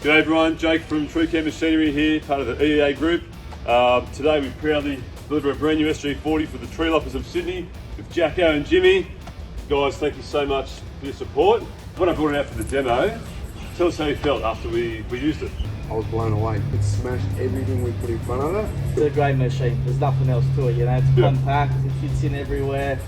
G'day everyone, Jake from Tree Loppers Sydney here, part of the EEA group. Today we proudly deliver a brand new SG-40 for the Tree Loppers of Sydney with Jacko and Jimmy. Guys, thank you so much for your support. When I brought it out for the demo, tell us how you felt after we used it. I was blown away. It smashed everything we put in front of it. It's a great machine. There's nothing else to it, you know. It's compact, it fits in everywhere.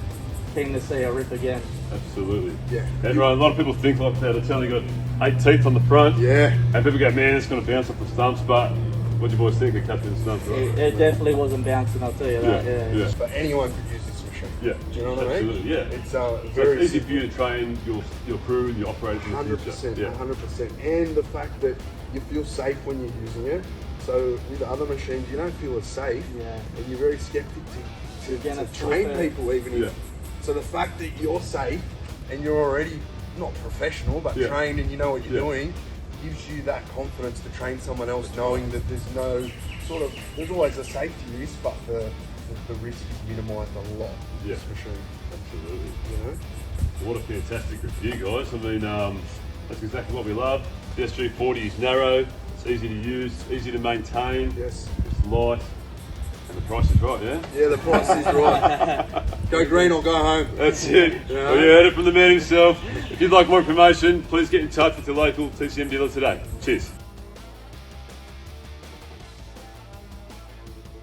Keen to see a rip again. Absolutely. Yeah. Everyone, a lot of people think like that. It's only got 8 teeth on the front. Yeah. And people go, man, it's going to bounce off the stumps, but what do you boys think of Captain Stump? Right? It definitely wasn't bouncing, I'll tell you that. Yeah. But anyone could use this machine. Yeah. Do you know what Absolutely. I mean? Yeah. It's So very it's easy for you to train your crew and your operators in the future. 100%, 100%. And the fact that you feel safe when you're using it. So with other machines, you don't feel as safe. Yeah. And you're very skeptic to train people even if. So the fact that you're safe and you're already not professional but trained and you know what you're doing gives you that confidence to train someone else, knowing that there's no there's always a safety risk, but the risk is minimised a lot with this machine. Absolutely. You know? What a fantastic review, guys. I mean, that's exactly what we love. The SG-40 is narrow, it's easy to use, it's easy to maintain, Yes. it's light, and the price is right, yeah? Yeah, the price is right. Go green or go home. That's it. Yeah. Well, you heard it from the man himself. If you'd like more information, please get in touch with your local TCM dealer today. Cheers.